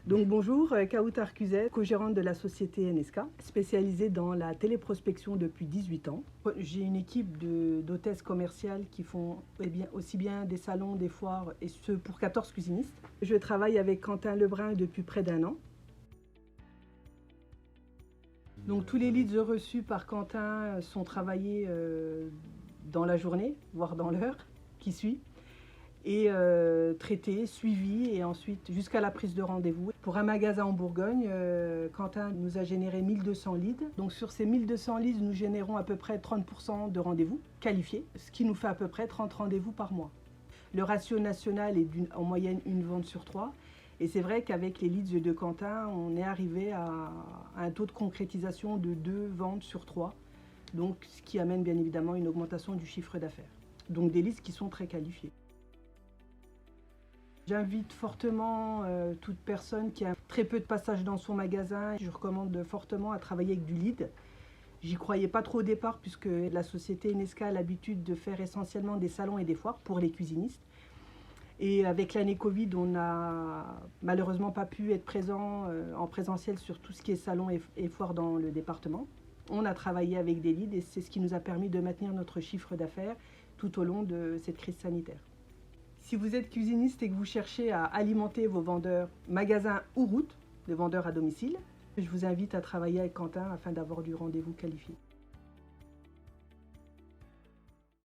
Donc bonjour, Kautar Kuzet, co-gérante de la société NSK, spécialisée dans la téléprospection depuis 18 ans. J'ai une équipe d'hôtesses commerciales qui font aussi bien des salons, des foires, et ce pour 14 cuisinistes. Je travaille avec Quentin Lebrun depuis près d'1 an. Donc tous les leads reçus par Quentin sont travaillés dans la journée, voire dans l'heure qui suit, et traités, suivis, et ensuite jusqu'à la prise de rendez-vous. Pour un magasin en Bourgogne, Quentin nous a généré 1200 leads. Donc sur ces 1200 leads, nous générons à peu près 30% de rendez-vous qualifiés, ce qui nous fait à peu près 30 rendez-vous par mois. Le ratio national est en moyenne une vente sur 3. Et c'est vrai qu'avec les leads de Quentin, on est arrivé à un taux de concrétisation de 2 ventes sur 3. Donc ce qui amène bien évidemment une augmentation du chiffre d'affaires. Donc des leads qui sont très qualifiés. J'invite fortement toute personne qui a très peu de passages dans son magasin. Je recommande fortement à travailler avec du lead. J'y croyais pas trop au départ puisque la société NSK a l'habitude de faire essentiellement des salons et des foires pour les cuisinistes. Et avec l'année Covid, on n'a malheureusement pas pu être présent en présentiel sur tout ce qui est salon et foire dans le département. On a travaillé avec des leads et c'est ce qui nous a permis de maintenir notre chiffre d'affaires tout au long de cette crise sanitaire. Si vous êtes cuisiniste et que vous cherchez à alimenter vos vendeurs magasins ou routes, de vendeurs à domicile, je vous invite à travailler avec Quentin afin d'avoir du rendez-vous qualifié.